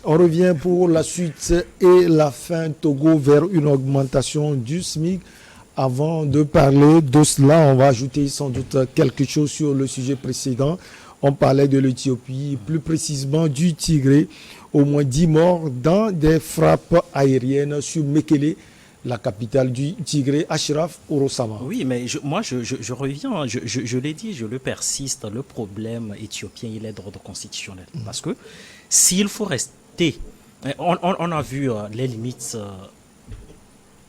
On revient pour la suite et la fin. Togo vers une augmentation du SMIC. Avant de parler de cela, on va ajouter sans doute quelque chose sur le sujet précédent. On parlait de l'Éthiopie, plus précisément du Tigré. Au moins 10 morts dans des frappes aériennes sur Mekele, la capitale du Tigré, Ashraf Orosama. Oui, mais je reviens, je l'ai dit, je le persiste, le problème éthiopien, il est d'ordre constitutionnel. Parce que s'il faut rester, on a vu les limites,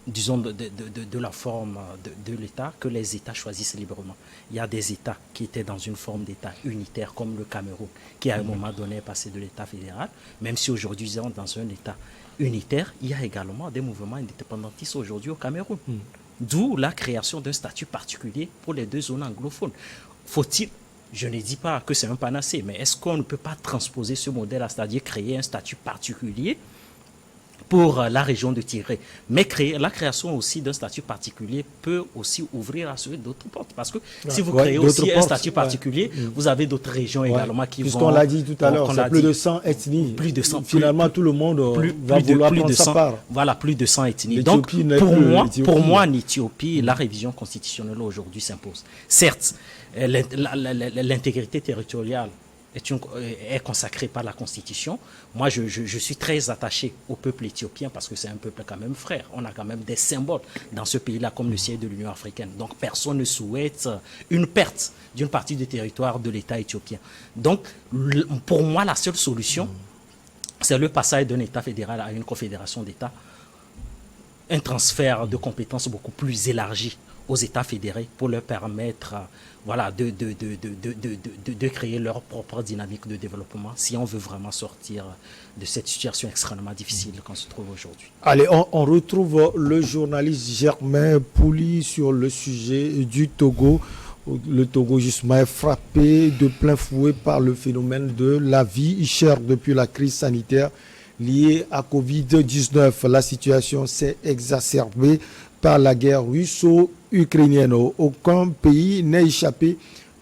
disons, de la forme de l'État, que les États choisissent librement. Il y a des États qui étaient dans une forme d'État unitaire, comme le Cameroun, qui à un moment donné est passé de l'État fédéral, même si aujourd'hui ils sont dans un État unitaire, il y a également des mouvements indépendantistes aujourd'hui au Cameroun. D'où la création d'un statut particulier pour les deux zones anglophones. Faut-il, je ne dis pas que c'est un panacée, mais est-ce qu'on ne peut pas transposer ce modèle, c'est-à-dire créer un statut particulier pour la région de Tigré. Mais la création aussi d'un statut particulier peut aussi ouvrir à ceux d'autres portes. Parce que si vous créez aussi un statut particulier, vous avez d'autres régions également qui vont... Puisqu'on l'a dit tout à l'heure, c'est plus de 100 ethnies. Plus de 100. Finalement, tout le monde va vouloir prendre sa part. Voilà, plus de 100 ethnies. Donc, pour moi, en Éthiopie, la révision constitutionnelle aujourd'hui s'impose. Certes, l'intégrité territoriale est consacré par la Constitution. Moi, je suis très attaché au peuple éthiopien parce que c'est un peuple quand même frère. On a quand même des symboles dans ce pays-là comme le siège de l'Union africaine. Donc, personne ne souhaite une perte d'une partie du territoire de l'État éthiopien. Donc, pour moi, la seule solution, c'est le passage d'un État fédéral à une confédération d'États, un transfert de compétences beaucoup plus élargi aux États fédérés pour leur permettre voilà, de créer leur propre dynamique de développement si on veut vraiment sortir de cette situation extrêmement difficile qu'on se trouve aujourd'hui. Allez, on retrouve le journaliste Germain Pouli sur le sujet du Togo. Le Togo, justement, est frappé de plein fouet par le phénomène de la vie chère depuis la crise sanitaire liée à Covid-19. La situation s'est exacerbée par la guerre russo-ukrainienne. Aucun pays n'est échappé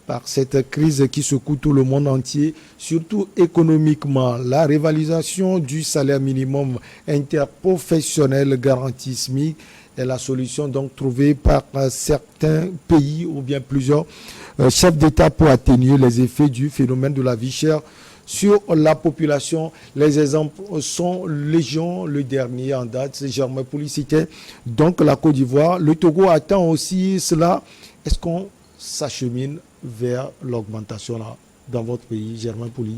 par cette crise qui secoue tout le monde entier, surtout économiquement. La révalorisation du salaire minimum interprofessionnel garanti SMIC est la solution donc trouvée par certains pays ou bien plusieurs chefs d'État pour atténuer les effets du phénomène de la vie chère sur la population. Les exemples sont légion. Le dernier en date, c'est Germain Pouli, c'était donc la Côte d'Ivoire. Le Togo attend aussi cela. Est-ce qu'on s'achemine vers l'augmentation là dans votre pays, Germain Pouli?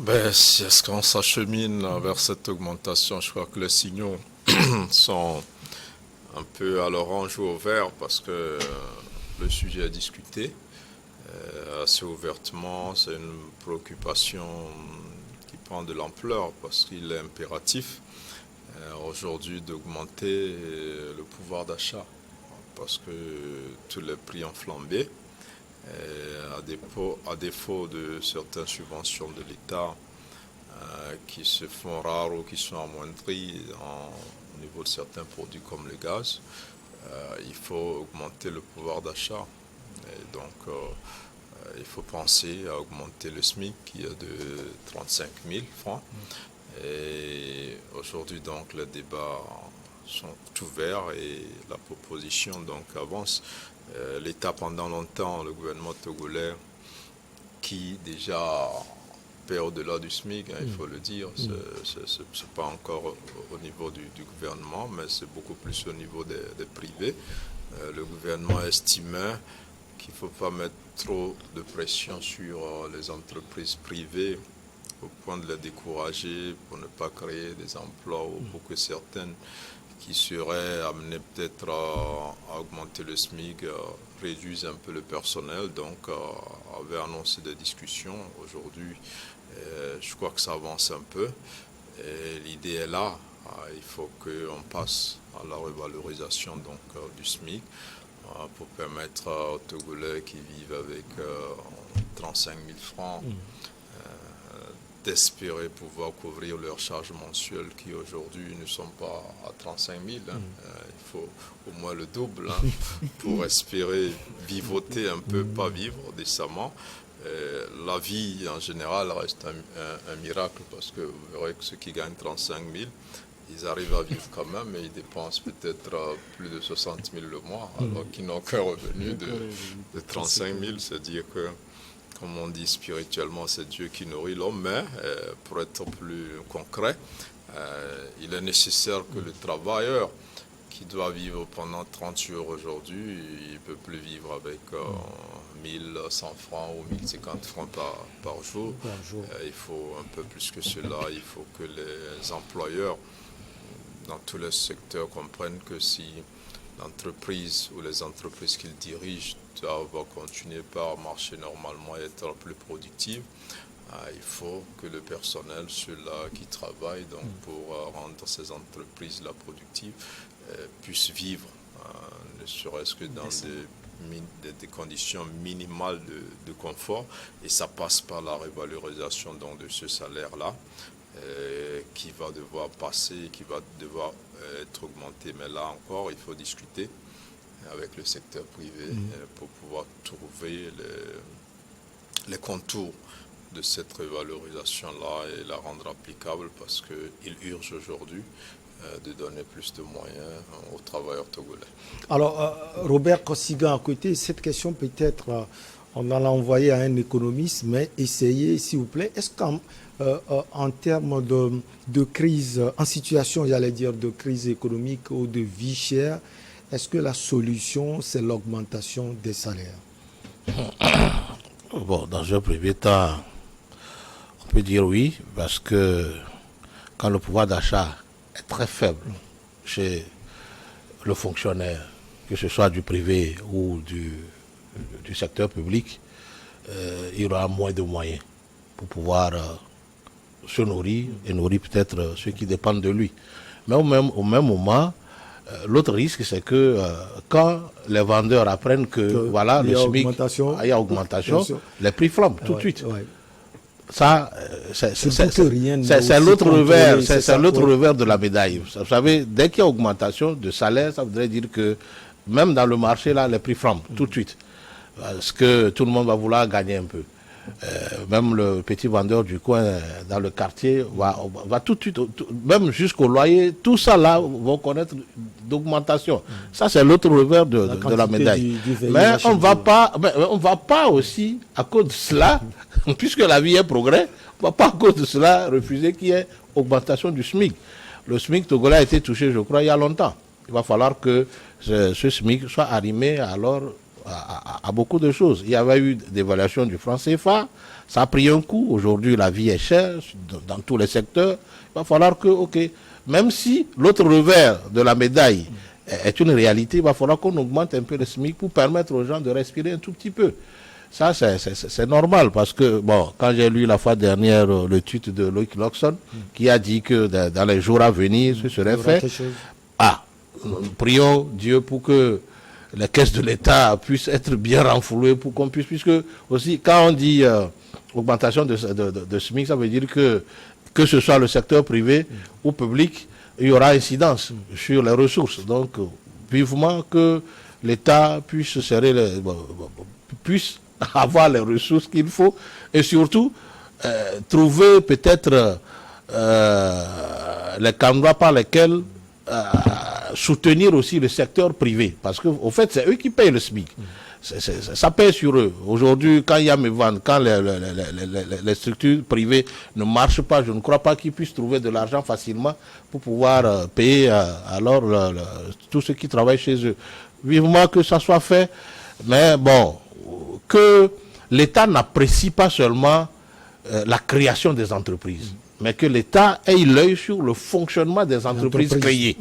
Est-ce qu'on s'achemine vers cette augmentation? Je crois que les signaux sont un peu à l'orange ou au vert parce que le sujet est discuté assez ouvertement. C'est une préoccupation qui prend de l'ampleur parce qu'il est impératif aujourd'hui d'augmenter le pouvoir d'achat parce que tous les prix ont flambé. À défaut de certaines subventions de l'État qui se font rares ou qui sont amoindries au niveau de certains produits comme le gaz, il faut augmenter le pouvoir d'achat. Et donc, il faut penser à augmenter le SMIC qui est de 35 000 francs. Et aujourd'hui, donc, les débats sont ouverts et la proposition donc avance. L'État, pendant longtemps, le gouvernement togolais, qui déjà paie au-delà du SMIC, il faut le dire, c'est pas encore au niveau du gouvernement, mais c'est beaucoup plus au niveau des privés. Le gouvernement estimait qu'il ne faut pas mettre trop de pression sur les entreprises privées au point de les décourager pour ne pas créer des emplois ou pour que certaines qui seraient amenées peut-être à augmenter le SMIC réduisent un peu le personnel. Donc, avait annoncé des discussions. Aujourd'hui, je crois que ça avance un peu. L'idée est là. Il faut qu'on passe à la revalorisation donc, du SMIC. Pour permettre aux Togolais qui vivent avec 35 000 francs d'espérer pouvoir couvrir leurs charges mensuelles qui aujourd'hui ne sont pas à 35 000. Il faut au moins le double pour espérer vivoter un peu, pas vivre décemment. La vie en général reste un miracle parce que vous verrez que ceux qui gagnent 35 000, ils arrivent à vivre quand même et ils dépensent peut-être plus de 60 000 le mois alors qu'ils n'ont qu'un revenu de 35 000. C'est-à-dire que, comme on dit spirituellement, c'est Dieu qui nourrit l'homme, mais pour être plus concret, il est nécessaire que le travailleur qui doit vivre pendant 30 jours aujourd'hui, il ne peut plus vivre avec 1100 francs ou 1050 francs par jour. Il faut un peu plus que cela. Il faut que les employeurs, dans tous les secteurs, comprennent que si l'entreprise ou les entreprises qu'ils dirigent doivent continuer par marcher normalement et être plus productives, il faut que le personnel, ceux-là qui travaillent donc pour rendre ces entreprises-là productives, puissent vivre, ne serait-ce que dans des conditions minimales de confort. Et ça passe par la revalorisation donc, de ce salaire-là, qui va devoir passer, qui va devoir être augmenté. Mais là encore, il faut discuter avec le secteur privé pour pouvoir trouver les contours de cette revalorisation-là et la rendre applicable parce qu'il urge aujourd'hui de donner plus de moyens aux travailleurs togolais. Alors, Robert Kossiga, à côté, cette question peut-être, on en a envoyé à un économiste, mais essayez, s'il vous plaît. Est-ce qu'en termes de crise, en situation, j'allais dire, de crise économique ou de vie chère, est-ce que la solution, c'est l'augmentation des salaires? Bon, dans un premier temps, on peut dire oui, parce que quand le pouvoir d'achat est très faible chez le fonctionnaire, que ce soit du privé ou du secteur public, il y aura moins de moyens pour pouvoir se nourrir et nourrir peut-être ceux qui dépendent de lui. Mais au même moment, l'autre risque, c'est que quand les vendeurs apprennent que voilà, le SMIC, il y a augmentation, les prix flambent tout de suite. Ouais. Ça, c'est l'autre revers, c'est l'autre revers de la médaille. Vous savez, dès qu'il y a augmentation de salaire, ça voudrait dire que même dans le marché, là, les prix flambent tout de suite. Parce que tout le monde va vouloir gagner un peu. Même le petit vendeur du coin dans le quartier va tout de suite, même jusqu'au loyer, tout ça là vont connaître d'augmentation. Ça c'est l'autre revers de la médaille. Mais on ne va pas aussi, à cause de cela, puisque la vie est progrès, on ne va pas à cause de cela refuser qu'il y ait augmentation du SMIC. Le SMIC togolais a été touché, je crois, il y a longtemps. Il va falloir que ce SMIC soit arrimé alors à beaucoup de choses. Il y avait eu des évaluations du franc CFA, ça a pris un coup. Aujourd'hui, la vie est chère dans tous les secteurs. Il va falloir que, même si l'autre revers de la médaille est une réalité, il va falloir qu'on augmente un peu le SMIC pour permettre aux gens de respirer un tout petit peu. Ça, c'est normal parce que, bon, quand j'ai lu la fois dernière le tweet de Loïc Loxon, qui a dit que dans les jours à venir, ce serait fait. Prions Dieu pour que les caisses de l'État puissent être bien renflouées pour qu'on puisse, puisque aussi quand on dit augmentation de SMIC, ça veut dire que ce soit le secteur privé ou public, il y aura incidence sur les ressources. Donc, vivement que l'État puisse puisse avoir les ressources qu'il faut et surtout trouver peut-être les candidats par lesquels soutenir aussi le secteur privé, parce que au fait c'est eux qui payent le SMIC. Ça pèse sur eux. Aujourd'hui, quand il y a mes ventes, quand les structures privées ne marchent pas, je ne crois pas qu'ils puissent trouver de l'argent facilement pour pouvoir payer alors tous ceux qui travaillent chez eux. Vivement que ça soit fait, mais bon, que l'État n'apprécie pas seulement la création des entreprises, mais que l'État ait l'œil sur le fonctionnement des entreprises créées.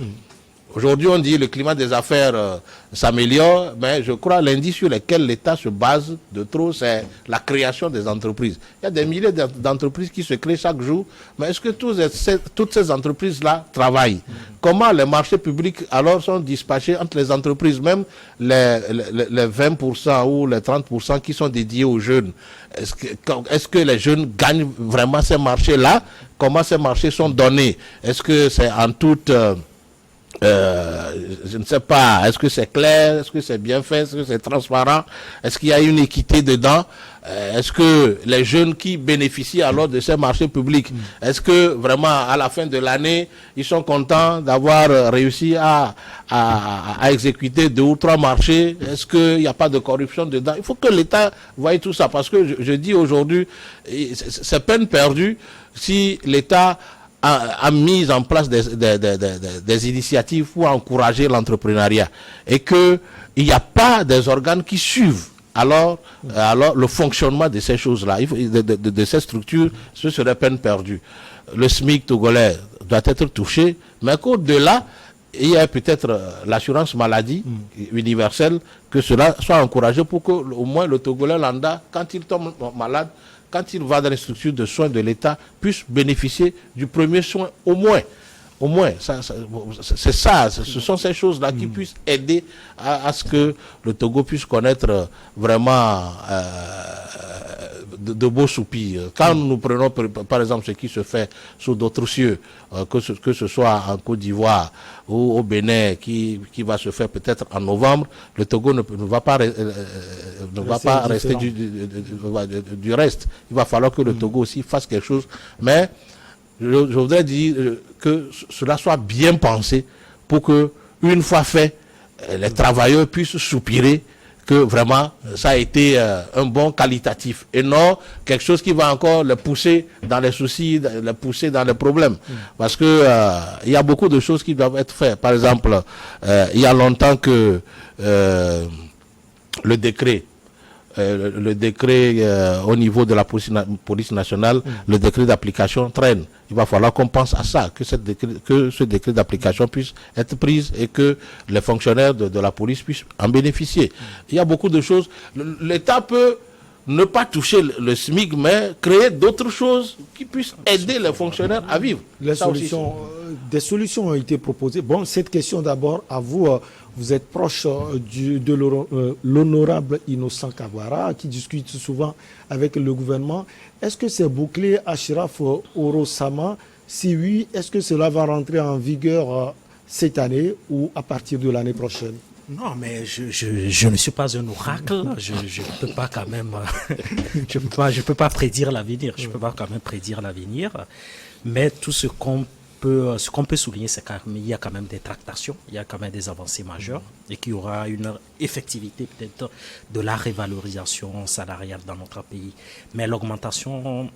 Aujourd'hui, on dit que le climat des affaires s'améliore, mais je crois que l'indice sur lequel l'État se base de trop, c'est la création des entreprises. Il y a des milliers d'entreprises qui se créent chaque jour, mais est-ce que toutes ces entreprises-là travaillent? Comment les marchés publics alors sont dispatchés entre les entreprises, même les 20% ou les 30% qui sont dédiés aux jeunes? Est-ce que les jeunes gagnent vraiment ces marchés-là? Comment ces marchés sont donnés? Est-ce que c'est en toute Je ne sais pas, est-ce que c'est clair, est-ce que c'est bien fait, est-ce que c'est transparent, est-ce qu'il y a une équité dedans, est-ce que les jeunes qui bénéficient alors de ces marchés publics, est-ce que vraiment à la fin de l'année, ils sont contents d'avoir réussi à exécuter 2 ou 3 marchés, est-ce qu'il n'y a pas de corruption dedans? Il faut que l'État voie tout ça, parce que je dis aujourd'hui, c'est peine perdue si l'État a mis en place des initiatives pour encourager l'entrepreneuriat et qu'il n'y a pas des organes qui suivent alors le fonctionnement de ces choses-là, de ces structures, ce serait peine perdue. Le SMIC togolais doit être touché, mais qu'au-delà, il y a peut-être l'assurance maladie universelle, que cela soit encouragé pour que au moins le Togolais lambda, quand il tombe malade, quand il va dans les structures de soins de l'État, puisse bénéficier du premier soin au moins. Au moins, c'est ça, ce sont ces choses-là qui puissent aider à ce que le Togo puisse connaître vraiment de beaux soupirs. Quand nous prenons par exemple ce qui se fait sous d'autres cieux, que ce soit en Côte d'Ivoire ou au Bénin, qui va se faire peut-être en novembre, le Togo ne va pas rester du reste. Il va falloir que le Togo aussi fasse quelque chose. Mais je voudrais dire que cela soit bien pensé pour que, une fois fait, les travailleurs puissent soupirer que vraiment ça a été un bon qualitatif et non quelque chose qui va encore le pousser dans les soucis, le pousser dans les problèmes. Parce que il y a beaucoup de choses qui doivent être faites. Par exemple, il y a longtemps que le décret au niveau de la police nationale, le décret d'application traîne. Il va falloir qu'on pense à ça, que ce décret d'application puisse être pris et que les fonctionnaires de la police puissent en bénéficier. Il y a beaucoup de choses. L'État peut ne pas toucher le SMIC, mais créer d'autres choses qui puissent aider les fonctionnaires à vivre. Des solutions ont été proposées. Bon, cette question d'abord à vous. Vous êtes proche de l'honorable Innocent Kavara, qui discute souvent avec le gouvernement. Est-ce que c'est bouclé Ashraf Orosama? Si oui, est-ce que cela va rentrer en vigueur cette année ou à partir de l'année prochaine? Non, mais je ne suis pas un oracle. Je ne peux pas quand même, je peux pas prédire l'avenir. Je peux pas quand même prédire l'avenir. Mais tout ce qu'on peut souligner, c'est qu'il y a quand même des tractations, il y a quand même des avancées majeures et qu'il y aura une effectivité peut-être de la révalorisation salariale dans notre pays. Mais l'augmentation,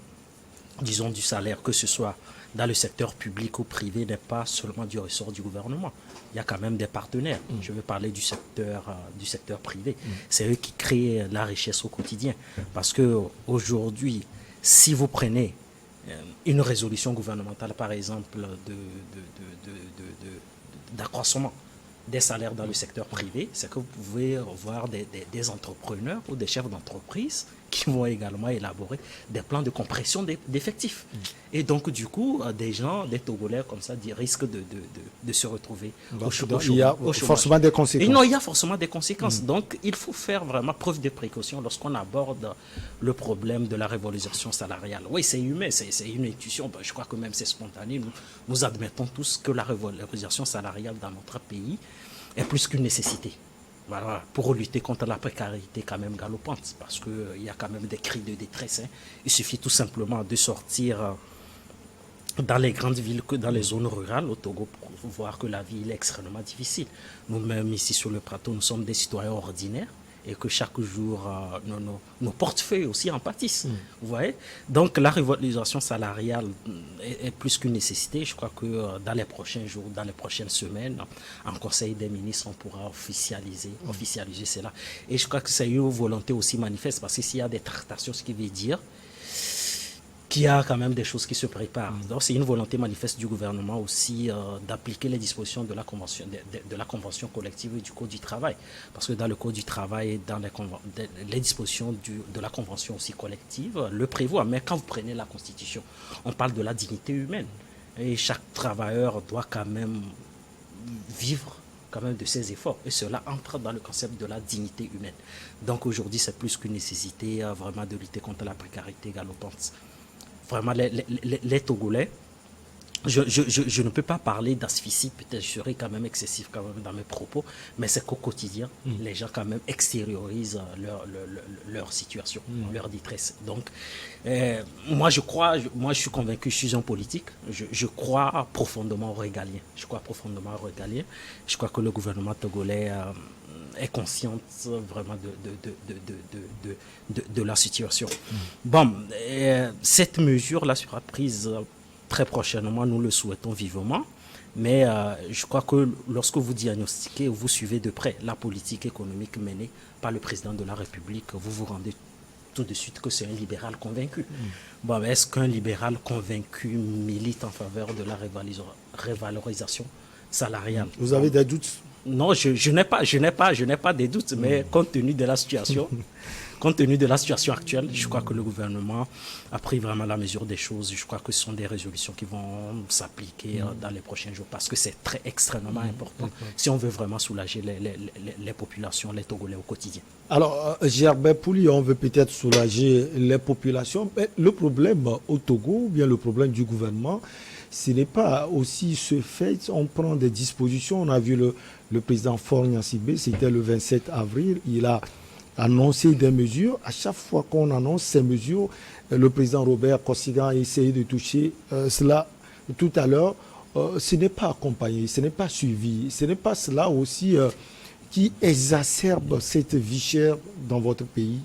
disons, du salaire, que ce soit dans le secteur public ou privé, n'est pas seulement du ressort du gouvernement. Il y a quand même des partenaires. Je veux parler du secteur privé. C'est eux qui créent la richesse au quotidien. Parce qu'aujourd'hui, si vous prenez une résolution gouvernementale, par exemple, d'accroissement des salaires dans le secteur privé, c'est que vous pouvez voir des entrepreneurs ou des chefs d'entreprise qui vont également élaborer des plans de compression d'effectifs. Et donc, du coup, des Togolais comme ça risquent de se retrouver au chômage. Il y a forcément des conséquences. Non, il y a forcément des conséquences. Donc, il faut faire vraiment preuve de précaution lorsqu'on aborde le problème de la révalorisation salariale. Oui, c'est humain, c'est une intuition. Je crois que même c'est spontané. Nous admettons tous que la révalorisation salariale dans notre pays est plus qu'une nécessité. Voilà, pour lutter contre la précarité quand même galopante, parce qu'il y a quand même des cris de détresse. Il suffit tout simplement de sortir dans les grandes villes que dans les zones rurales au Togo pour voir que la vie est extrêmement difficile. Nous-mêmes ici sur le plateau, nous sommes des citoyens ordinaires et que chaque jour, nos portefeuilles aussi en pâtissent. Vous voyez? Donc la révalorisation salariale est plus qu'une nécessité. Je crois que dans les prochains jours, dans les prochaines semaines, en Conseil des ministres, on pourra officialiser cela. Et je crois que c'est une volonté aussi manifeste, parce que s'il y a des tractations, ce qui veut dire qu'il y a quand même des choses qui se préparent. Donc c'est une volonté manifeste du gouvernement aussi d'appliquer les dispositions de la convention collective et du Code du travail. Parce que dans le Code du travail, dans les dispositions de la convention aussi collective le prévoient. Mais quand vous prenez la Constitution, on parle de la dignité humaine. Et chaque travailleur doit quand même vivre quand même de ses efforts. Et cela entre dans le concept de la dignité humaine. Donc aujourd'hui, c'est plus qu'une nécessité vraiment de lutter contre la précarité galopante. Vraiment, les Togolais je ne peux pas parler d'asphyxie, peut-être je serai quand même excessif quand même dans mes propos, mais c'est qu'au quotidien, les gens quand même extériorisent leur situation, leur détresse. Donc, moi je suis convaincu, je suis un politique, je crois profondément au régalien. Je crois profondément au régalien. Je crois que le gouvernement togolais est consciente vraiment de la situation. Bon, cette mesure-là sera prise très prochainement, nous le souhaitons vivement, mais je crois que lorsque vous diagnostiquez, vous suivez de près la politique économique menée par le président de la République, vous vous rendez tout de suite que c'est un libéral convaincu. Bon, est-ce qu'un libéral convaincu milite en faveur de la révalorisation salariale? Vous avez des doutes? Non, je n'ai pas des doutes, mais compte tenu de la situation, actuelle, je crois que le gouvernement a pris vraiment la mesure des choses. Je crois que ce sont des résolutions qui vont s'appliquer dans les prochains jours parce que c'est extrêmement important si on veut vraiment soulager les populations, les Togolais au quotidien. Alors, Gerbert Pouli, on veut peut-être soulager les populations, mais le problème au Togo, ou bien le problème du gouvernement, ce n'est pas aussi ce fait, on prend des dispositions. On a vu le président Faure Gnassingbé, c'était le 27 avril, il a annoncé des mesures. À chaque fois qu'on annonce ces mesures, le président Robert Kosciga a essayé de toucher cela tout à l'heure. Ce n'est pas accompagné, ce n'est pas suivi. Ce n'est pas cela aussi qui exacerbe cette vie chère dans votre pays?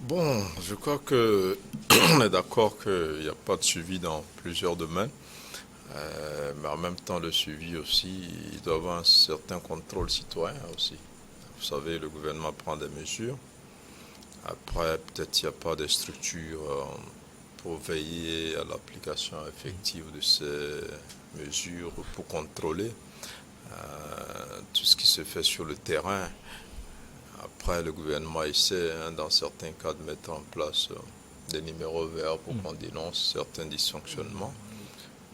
Bon, je crois qu'on est d'accord qu'il n'y a pas de suivi dans plusieurs domaines. Mais en même temps, le suivi aussi, il doit y avoir un certain contrôle citoyen aussi. Vous savez, le gouvernement prend des mesures. Après, peut-être il n'y a pas de structures pour veiller à l'application effective de ces mesures, pour contrôler tout ce qui se fait sur le terrain. Après, le gouvernement essaie, dans certains cas, de mettre en place des numéros verts pour qu'on dénonce certains dysfonctionnements.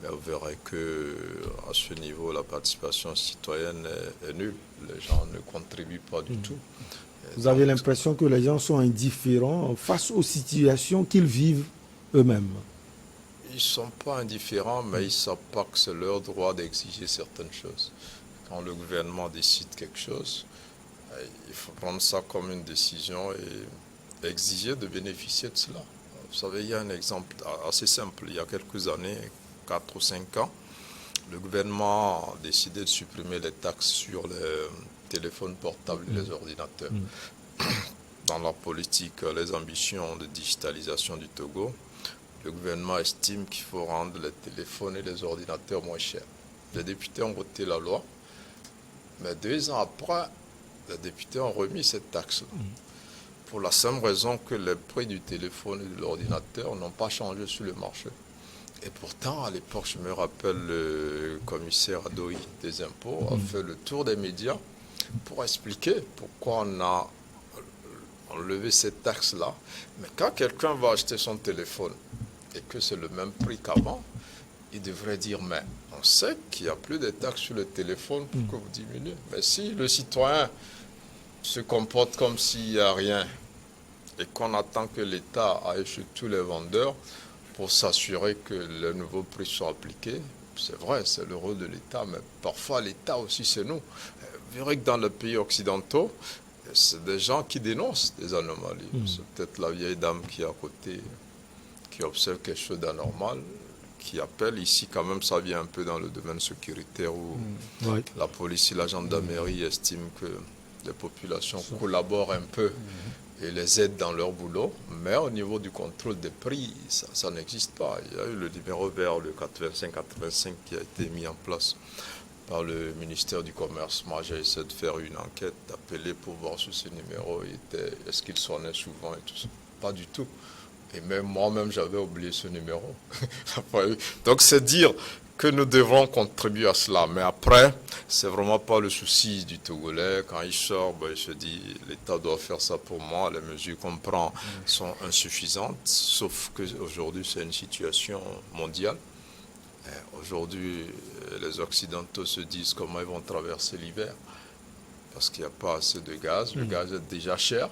Mais vous verrez qu'à ce niveau, la participation citoyenne est nulle. Les gens ne contribuent pas du tout. Vous avez l'impression que les gens sont indifférents face aux situations qu'ils vivent eux-mêmes? Ils ne sont pas indifférents, mais ils ne savent pas que c'est leur droit d'exiger certaines choses. Quand le gouvernement décide quelque chose, il faut prendre ça comme une décision et exiger de bénéficier de cela. Vous savez, il y a un exemple assez simple. Il y a quelques années, 4 ou 5 ans, le gouvernement a décidé de supprimer les taxes sur les téléphones portables et les ordinateurs. Dans la politique, les ambitions de digitalisation du Togo, le gouvernement estime qu'il faut rendre les téléphones et les ordinateurs moins chers. Les députés ont voté la loi, mais 2 ans après, les députés ont remis cette taxe-là. Pour la simple raison que les prix du téléphone et de l'ordinateur n'ont pas changé sur le marché. Et pourtant, à l'époque, je me rappelle, le commissaire Adoui des impôts a fait le tour des médias pour expliquer pourquoi on a enlevé cette taxe-là. Mais quand quelqu'un va acheter son téléphone et que c'est le même prix qu'avant, il devrait dire, mais on sait qu'il n'y a plus de taxes sur le téléphone pour que vous diminuez. Mais si le citoyen se comporte comme s'il n'y a rien et qu'on attend que l'État aille chez tous les vendeurs pour s'assurer que les nouveaux prix sont appliqués, c'est vrai, c'est le rôle de l'État, mais parfois l'État aussi, c'est nous. Vous verrez que dans les pays occidentaux, c'est des gens qui dénoncent des anomalies. C'est peut-être la vieille dame qui est à côté, qui observe quelque chose d'anormal, qui appelle. Ici, quand même, ça vient un peu dans le domaine sécuritaire où la police et la gendarmerie estiment que les populations collaborent un peu et les aident dans leur boulot. Mais au niveau du contrôle des prix, ça n'existe pas. Il y a eu le numéro vert, le 85-85, qui a été mis en place par le ministère du Commerce. Moi, j'ai essayé de faire une enquête, d'appeler pour voir si ce numéro est-ce qu'il sonnait souvent et tout ça. Pas du tout. Et même moi-même, j'avais oublié ce numéro. Donc, c'est dire que nous devons contribuer à cela. Mais après, c'est vraiment pas le souci du Togolais. Quand il sort, il se dit, l'État doit faire ça pour moi. Les mesures qu'on prend sont insuffisantes. Sauf qu'aujourd'hui, c'est une situation mondiale. Aujourd'hui, les Occidentaux se disent comment ils vont traverser l'hiver. Parce qu'il n'y a pas assez de gaz. Le gaz est déjà cher.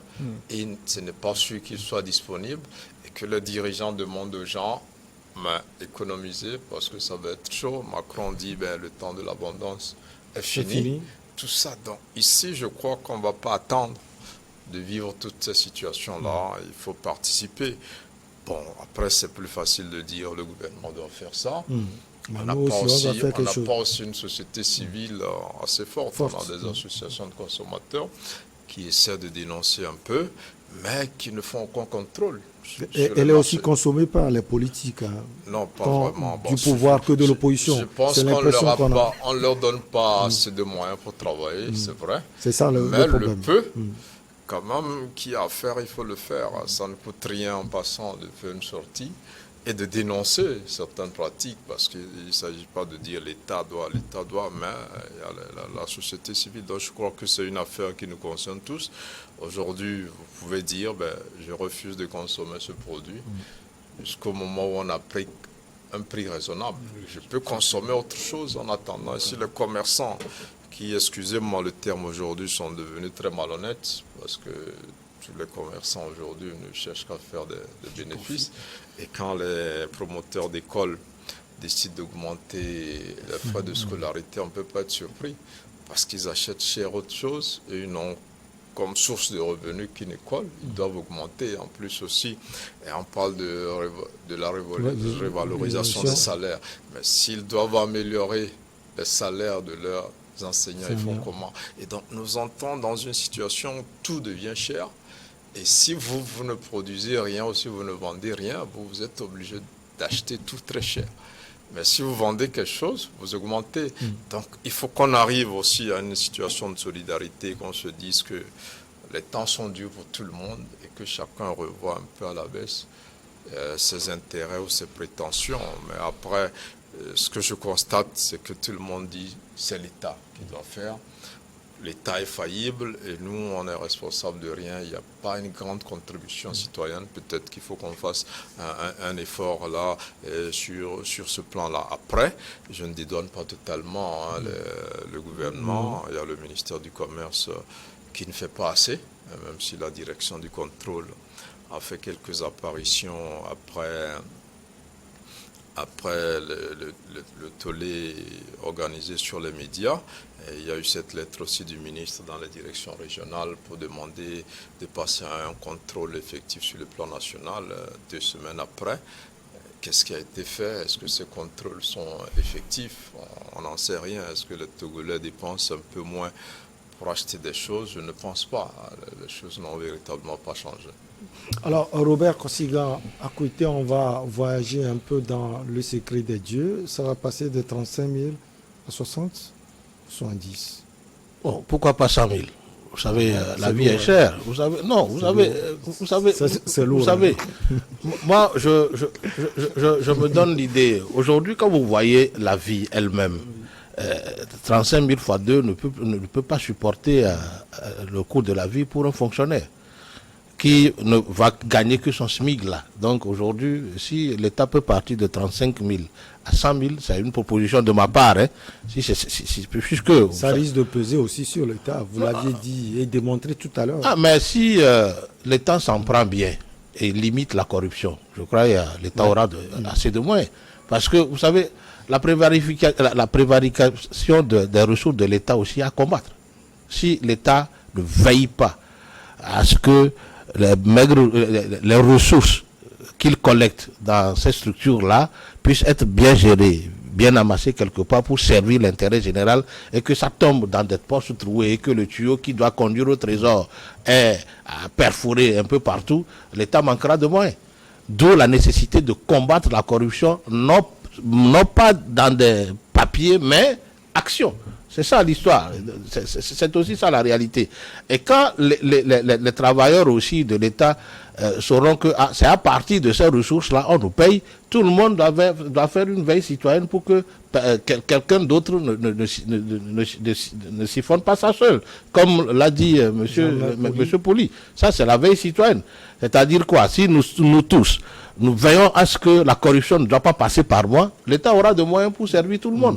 Et ce n'est pas sûr qu'il soit disponible. Et que les dirigeants demandent aux gens mais économiser parce que ça va être chaud. Macron dit le temps de l'abondance est fini. Tout ça. Donc ici, je crois qu'on ne va pas attendre de vivre toutes ces situations-là. Il faut participer. Bon, après, c'est plus facile de dire le gouvernement doit faire ça. On n'a pas aussi une société civile assez forte. On a des associations de consommateurs qui essaient de dénoncer un peu, mais qui ne font aucun contrôle. Elle est aussi consommée par les politiques. Non, pas vraiment. Du pouvoir que de l'opposition. Je pense qu'on ne leur donne pas assez de moyens pour travailler, c'est vrai. C'est ça le problème. Le peu, quand même, qu'il y a à faire, il faut le faire. Ça ne coûte rien en passant de faire une sortie et de dénoncer certaines pratiques, parce qu'il ne s'agit pas de dire l'État doit, mais il y a la société civile. Donc je crois que c'est une affaire qui nous concerne tous. Aujourd'hui, vous pouvez dire, je refuse de consommer ce produit, jusqu'au moment où on a pris un prix raisonnable. Je peux consommer autre chose en attendant. Si les commerçants, qui, excusez-moi le terme aujourd'hui, sont devenus très malhonnêtes, parce que tous les commerçants aujourd'hui ne cherchent qu'à faire des bénéfices. Et quand les promoteurs d'écoles décident d'augmenter les frais de scolarité, on ne peut pas être surpris parce qu'ils achètent cher autre chose et ils n'ont comme source de revenus qu'une école. Ils doivent augmenter en plus aussi. Et on parle de la revalorisation des salaires. Mais s'ils doivent améliorer les salaires de leurs enseignants, ils font comment? Et donc nous entrons dans une situation où tout devient cher. Et si vous ne produisez rien ou si vous ne vendez rien, vous êtes obligé d'acheter tout très cher. Mais si vous vendez quelque chose, vous augmentez. Donc il faut qu'on arrive aussi à une situation de solidarité, qu'on se dise que les temps sont durs pour tout le monde et que chacun revoit un peu à la baisse ses intérêts ou ses prétentions. Mais après, ce que je constate, c'est que tout le monde dit c'est l'État qui doit faire. L'État est faillible et nous, on est responsable de rien. Il n'y a pas une grande contribution citoyenne. Peut-être qu'il faut qu'on fasse un effort là sur ce plan-là. Après, je ne dédonne pas totalement le gouvernement. Il y a le ministère du Commerce qui ne fait pas assez, même si la direction du contrôle a fait quelques apparitions après le tollé organisé sur les médias. Et il y a eu cette lettre aussi du ministre dans les directions régionales pour demander de passer à un contrôle effectif sur le plan national 2 semaines après. Qu'est-ce qui a été fait? Est-ce que ces contrôles sont effectifs? On n'en sait rien. Est-ce que les Togolais dépensent un peu moins pour acheter des choses? Je ne pense pas. Les choses n'ont véritablement pas changé. Alors, Robert Kosiga, à côté, on va voyager un peu dans le secret des dieux. Ça va passer de 35 000 à 60, 70. Bon, pourquoi pas 100 000? Vous savez, la vie est chère. Vous savez, non, vous savez, c'est lourd. Vous savez, moi, je me donne l'idée. Aujourd'hui, quand vous voyez la vie elle-même, 35 000 fois 2 ne peut pas supporter le coût de la vie pour un fonctionnaire qui ne va gagner que son SMIC là. Donc aujourd'hui, si l'État peut partir de 35 000 à 100 000, c'est une proposition de ma part. Hein. Puisque ça risque de peser aussi sur l'État. Vous l'aviez dit et démontré tout à l'heure. Ah, mais si l'État s'en prend bien et limite la corruption, je crois que l'État aura assez de moyens. Parce que, vous savez, la prévarication des ressources de l'État aussi à combattre. Si l'État ne veille pas à ce que les ressources qu'il collecte dans ces structures-là puissent être bien gérées, bien amassées quelque part pour servir l'intérêt général et que ça tombe dans des poches trouées et que le tuyau qui doit conduire au trésor est perforé un peu partout, l'État manquera de moyens. D'où la nécessité de combattre la corruption, non pas dans des papiers, mais action. C'est ça l'histoire, c'est aussi ça la réalité. Et quand les travailleurs aussi de l'État sauront que c'est à partir de ces ressources-là, on nous paye, tout le monde doit faire une veille citoyenne pour que quelqu'un d'autre ne siphonne pas ça seul. Comme l'a dit monsieur Poli, ça c'est la veille citoyenne. C'est-à-dire quoi? Si nous tous, nous veillons à ce que la corruption ne doit pas passer par moi, l'État aura de moyens pour servir tout le monde.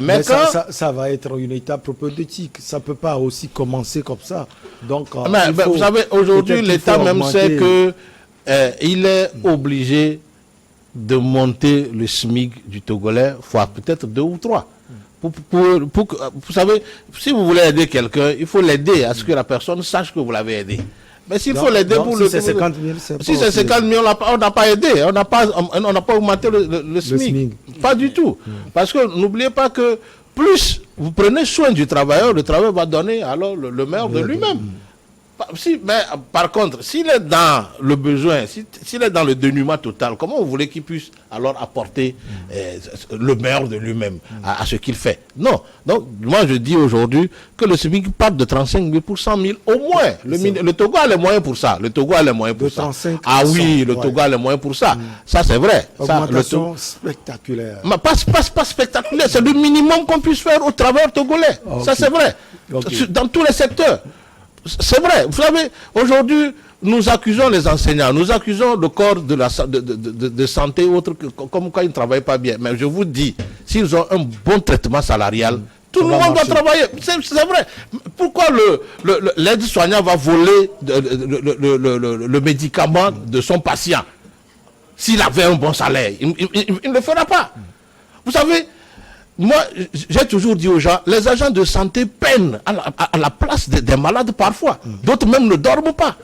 Mais ça va être une étape propédeutique. Ça ne peut pas aussi commencer comme ça. Donc, vous savez, aujourd'hui, l'État même sait qu'il est obligé de monter le SMIC du Togolais, fois peut-être 2 ou 3. Vous savez, si vous voulez aider quelqu'un, il faut l'aider à ce que la personne sache que vous l'avez aidé. Mais s'il faut l'aider pour si c'est 50 000, si c'est 50 000, on n'a pas aidé, on n'a pas augmenté le SMIC. Pas du tout. Parce que n'oubliez pas que plus vous prenez soin du travailleur, le travailleur va donner alors le meilleur de lui-même. Mais par contre, s'il est dans le besoin, s'il est dans le dénuement total, comment vous voulez qu'il puisse alors apporter le meilleur de lui-même à ce qu'il fait? Non. Donc, moi, je dis aujourd'hui que le SMIC part de 35 000 pour 100 000 au moins. Le Togo a les moyens pour ça. Le Togo a les moyens pour ça. Ah oui, le Togo a les moyens pour ça. Ça, c'est vrai. Augmentation spectaculaire. Pas spectaculaire. C'est le minimum qu'on puisse faire au travailleurs togolais. Ça, c'est vrai. Dans tous les secteurs. C'est vrai. Vous savez, aujourd'hui, nous accusons les enseignants, nous accusons le corps de santé autre comme quoi ils ne travaillent pas bien. Mais je vous dis, s'ils ont un bon traitement salarial, tout le monde doit travailler. C'est vrai. Pourquoi l'aide-soignant va voler le médicament de son patient s'il avait un bon salaire? Il ne le fera pas. Vous savez, moi, j'ai toujours dit aux gens, les agents de santé peinent à la place des malades parfois. D'autres même ne dorment pas.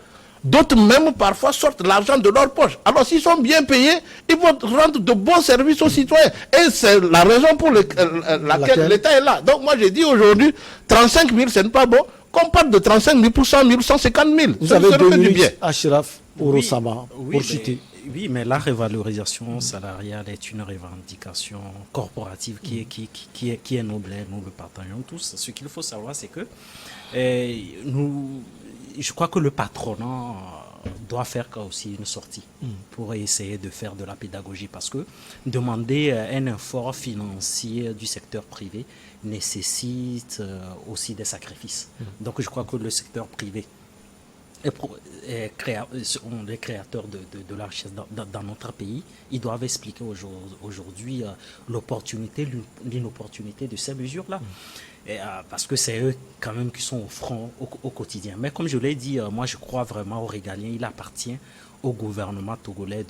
D'autres même parfois sortent l'argent de leur poche. Alors s'ils sont bien payés, ils vont rendre de bons services aux citoyens. Et c'est la raison pour laquelle l'État est là. Donc moi j'ai dit aujourd'hui, 35 000 ce n'est pas bon. Qu'on parle de 35 000 pour 100 000, 150 000. Vous avez 2 minutes, Achraf Ouro-Sama, pour chuter. Oui, mais la révalorisation salariale est une revendication corporative qui est noble, nous le partageons tous. Ce qu'il faut savoir, c'est que je crois que le patronat doit faire aussi une sortie pour essayer de faire de la pédagogie, parce que demander un effort financier du secteur privé nécessite aussi des sacrifices. Donc je crois que le secteur privé sont les créateurs de la richesse dans notre pays. Ils doivent expliquer aujourd'hui l'inopportunité de ces mesures-là. Parce que c'est eux quand même qui sont au front au quotidien. Mais comme je l'ai dit, moi je crois vraiment aux régaliens. Il appartient au gouvernement togolais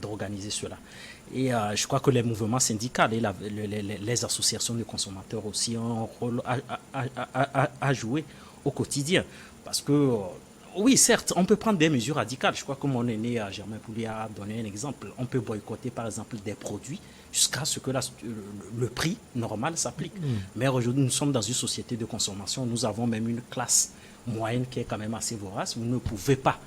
d'organiser cela. Et je crois que les mouvements syndicaux et les associations de consommateurs aussi ont un rôle à jouer au quotidien. Parce que, oui, certes, on peut prendre des mesures radicales. Je crois que mon aîné Germain Poulier a donné un exemple. On peut boycotter, par exemple, des produits jusqu'à ce que le prix normal s'applique. Mais aujourd'hui, nous sommes dans une société de consommation. Nous avons même une classe moyenne qui est quand même assez vorace. Vous ne pouvez pas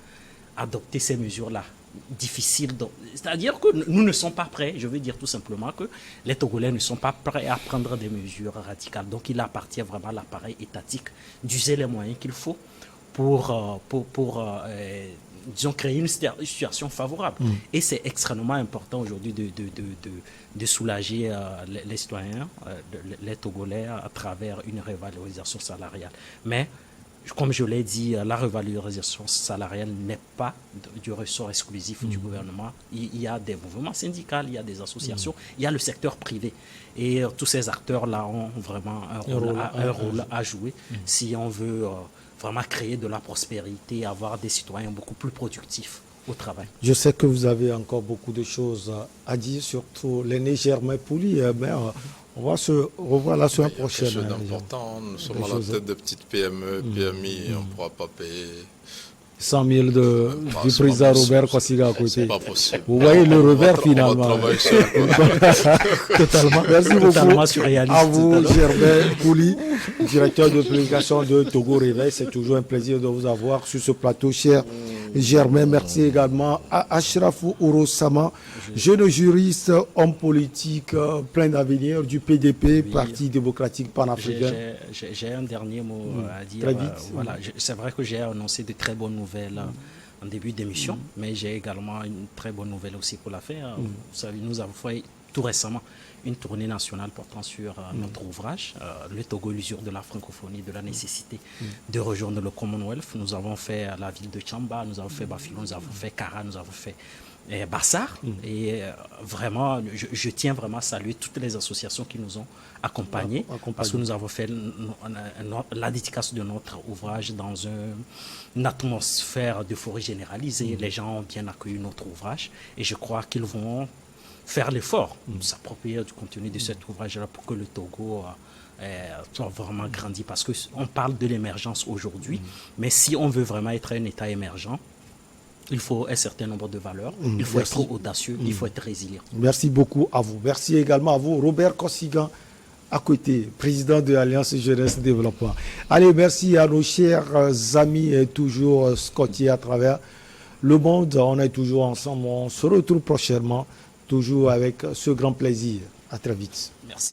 adopter ces mesures-là difficiles. C'est-à-dire que nous ne sommes pas prêts. Je veux dire tout simplement que les Togolais ne sont pas prêts à prendre des mesures radicales. Donc, il appartient vraiment à l'appareil étatique d'user les moyens qu'il faut pour disons, créer une situation favorable. Et c'est extrêmement important aujourd'hui de soulager les citoyens, les Togolais, à travers une révalorisation salariale. Mais, comme je l'ai dit, la revalorisation salariale n'est pas du ressort exclusif du gouvernement. Il y a des mouvements syndicaux, il y a des associations, il y a le secteur privé. Et tous ces acteurs-là ont vraiment un rôle à jouer si on veut vraiment créer de la prospérité, avoir des citoyens beaucoup plus productifs au travail. Je sais que vous avez encore beaucoup de choses à dire, surtout l'aîné Germain Poulier, mais on va se revoir la semaine prochaine. C'est important. Nous sommes à la tête de petites PME, PMI, on ne pourra pas payer 100 000 du président Robert Kwasiga à côté. C'est pas possible. Vous voyez le revers finalement. Totalement. Merci beaucoup à vous, Germain Poulier, directeur de publication de Togo Réveil. C'est toujours un plaisir de vous avoir sur ce plateau, cher Germain. Merci également à Achraf Ouro-Sama, jeune juriste, homme politique, plein d'avenir du PDP, Parti démocratique panafricain. J'ai un dernier mot à dire. Très vite. Voilà, c'est vrai que j'ai annoncé de très bonnes nouvelles en début d'émission, mais j'ai également une très bonne nouvelle aussi pour la faire. Vous savez, nous avons fait tout récemment une tournée nationale portant sur notre ouvrage, le Togo, l'usure de la francophonie, de la nécessité de rejoindre le Commonwealth. Nous avons fait la ville de Tchamba, nous avons fait Bafilo, nous avons fait Kara, nous avons fait Bassar. Et vraiment, je tiens vraiment à saluer toutes les associations qui nous ont accompagnés, parce que nous avons fait la dédicace de notre ouvrage dans une atmosphère d'euphorie généralisée. Les gens ont bien accueilli notre ouvrage et je crois qu'ils vont faire l'effort de s'approprier du contenu de cet ouvrage-là pour que le Togo soit vraiment grandi, parce qu'on parle de l'émergence aujourd'hui, mais si on veut vraiment être un État émergent, il faut un certain nombre de valeurs, il faut être audacieux, il faut être résilient. Merci beaucoup à vous. Merci également à vous, Robert Kossigan, à côté, président de l'Alliance Jeunesse Développement. Allez, merci à nos chers amis toujours scotchés à travers le monde. On est toujours ensemble, on se retrouve prochainement, toujours avec ce grand plaisir. À très vite. Merci.